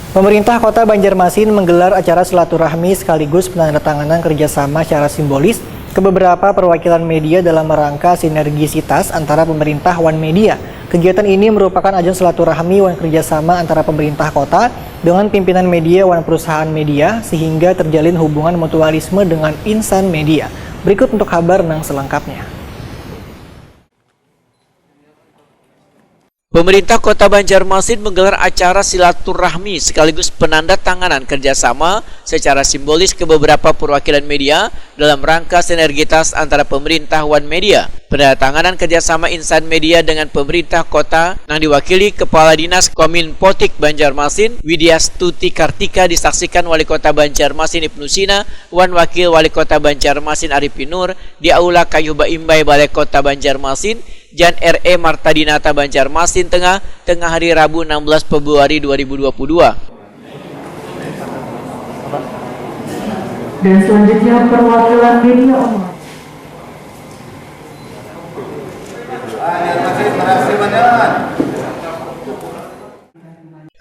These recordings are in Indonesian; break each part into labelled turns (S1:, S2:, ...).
S1: Pemerintah Kota Banjarmasin menggelar acara silaturahmi sekaligus penandatanganan kerjasama secara simbolis ke beberapa perwakilan media dalam rangka sinergisitas antara pemerintah One Media. Kegiatan ini merupakan ajang silaturahmi One kerjasama antara pemerintah kota dengan pimpinan media One perusahaan media sehingga terjalin hubungan mutualisme dengan insan media. Berikut untuk kabar yang selengkapnya.
S2: Pemerintah Kota Banjarmasin menggelar acara silaturahmi sekaligus penandatanganan kerjasama secara simbolis ke beberapa perwakilan media dalam rangka sinergitas antara pemerintah One Media. Penandatanganan kerjasama insan media dengan pemerintah kota yang diwakili Kepala Dinas Kominfotik Banjarmasin, Widya Stuti Kartika disaksikan Wali Kota Banjarmasin Ibnu Sina, Wan Wakil Wali Kota Banjarmasin Arifin Nur di Aula Kayu Baimbai Balai Kota Banjarmasin, Jan R.E. Martadinata Banjarmasin tengah hari Rabu 16 Februari 2022.
S3: Dan selanjutnya perwakilan media online.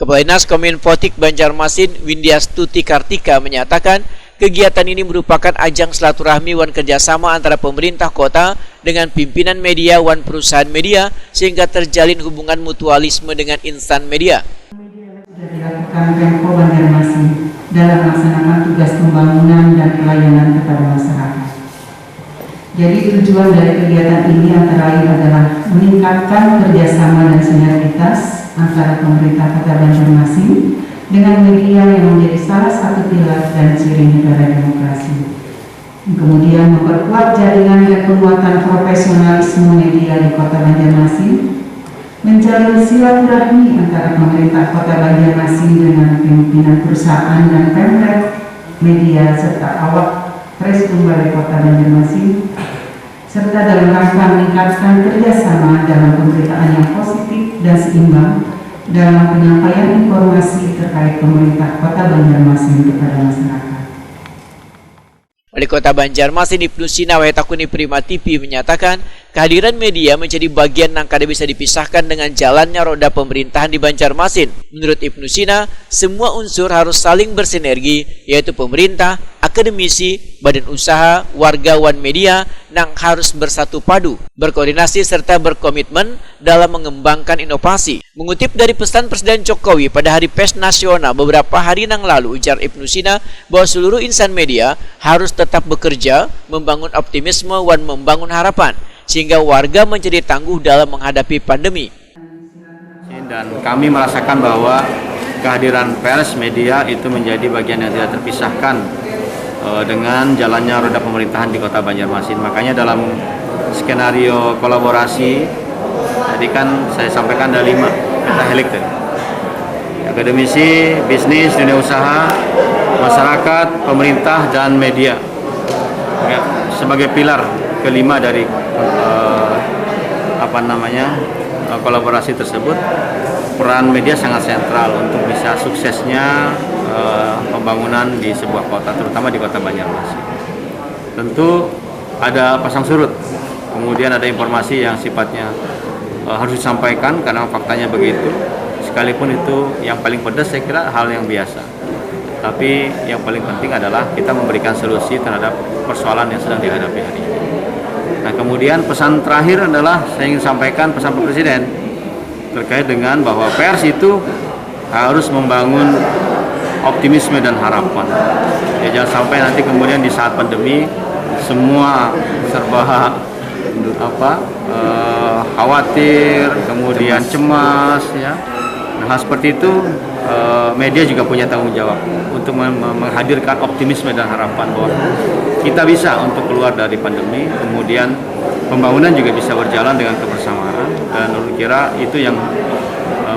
S2: Kepala Dinas Kominfotik Banjarmasin Widya Stuti Kartika menyatakan kegiatan ini merupakan ajang silaturahmi One kerjasama antara pemerintah kota dengan pimpinan media One perusahaan media sehingga terjalin hubungan mutualisme dengan insan media.
S3: Sudah dilakukan Pemko Banjarmasin dalam melaksanakan tugas pembangunan dan pelayanan kepada masyarakat. Jadi tujuan dari kegiatan ini antara lain adalah meningkatkan kerjasama dan sinergitas antara pemerintah Kota Banjarmasin dengan media yang menjadi salah satu pilar dan ciri negara demokrasi. Kemudian memperkuat jaringan dan penguatan profesionalisme media di Kota Banjarmasin, menjalin silaturahmi antara pemerintah Kota Banjarmasin dengan pimpinan perusahaan dan pemret media serta awak Preskum Balai Kota Banjarmasin, serta dalam rangka meningkatkan kerjasama dalam pemberitaan yang positif dan seimbang dalam penyampaian informasi terkait pemerintah Kota Banjarmasin kepada masyarakat.
S2: Wali Kota Banjarmasin Ibnu Sina Wahetakuni Prima TV menyatakan kehadiran media menjadi bagian yang kada bisa dipisahkan dengan jalannya roda pemerintahan di Banjarmasin. Menurut Ibnu Sina, semua unsur harus saling bersinergi, yaitu pemerintah, akademisi, badan usaha, warga One Media yang harus bersatu padu, berkoordinasi serta berkomitmen dalam mengembangkan inovasi. Mengutip dari pesan Presiden Jokowi pada Hari Pers Nasional beberapa hari yang lalu, ujar Ibnu Sina bahwa seluruh insan media harus tetap bekerja, membangun optimisme dan membangun harapan, sehingga warga menjadi tangguh dalam menghadapi pandemi.
S4: Dan kami merasakan bahwa kehadiran pers media itu menjadi bagian yang tidak terpisahkan dengan jalannya roda pemerintahan di Kota Banjarmasin. Makanya dalam skenario kolaborasi tadi kan saya sampaikan ada 5 pentahelix tadi. Akademisi, bisnis, dunia usaha, masyarakat, pemerintah, dan media. Ya, sebagai pilar kelima dari kolaborasi tersebut, peran media sangat sentral untuk bisa suksesnya pembangunan di sebuah kota, terutama di Kota Banjarmasin. Tentu ada pasang surut, kemudian ada informasi yang sifatnya harus disampaikan karena faktanya begitu. Sekalipun itu yang paling pedas, saya kira hal yang biasa. Tapi yang paling penting adalah kita memberikan solusi terhadap persoalan yang sedang dihadapi hari ini. Nah, kemudian pesan terakhir adalah saya ingin sampaikan pesan Pak Presiden terkait dengan bahwa pers itu harus membangun optimisme dan harapan. Ya, jangan sampai nanti kemudian di saat pandemi semua serba khawatir, kemudian cemas, ya. Nah, hal seperti itu media juga punya tanggung jawab untuk menghadirkan optimisme dan harapan bahwa kita bisa untuk keluar dari pandemi, kemudian pembangunan juga bisa berjalan dengan kebersamaan, dan menurut kira itu yang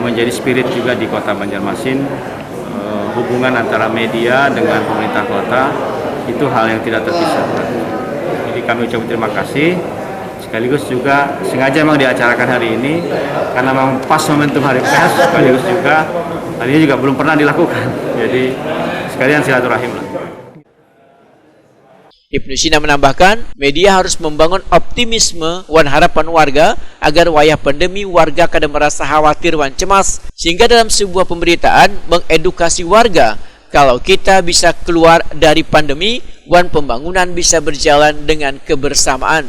S4: menjadi spirit juga di Kota Banjarmasin. Hubungan antara media dengan pemerintah kota itu hal yang tidak terpisahkan. Jadi kami ucapkan terima kasih. Sekaligus juga sengaja memang diacarakan hari ini karena memang pas momentum Hari Pers, sekaligus juga hari ini juga belum pernah dilakukan. Jadi sekalian silaturahim.
S2: Ibnu Sina menambahkan, media harus membangun optimisme wan harapan warga agar wayah pandemi warga kada merasa khawatir wan cemas, sehingga dalam sebuah pemberitaan mengedukasi warga kalau kita bisa keluar dari pandemi, wan pembangunan bisa berjalan dengan kebersamaan.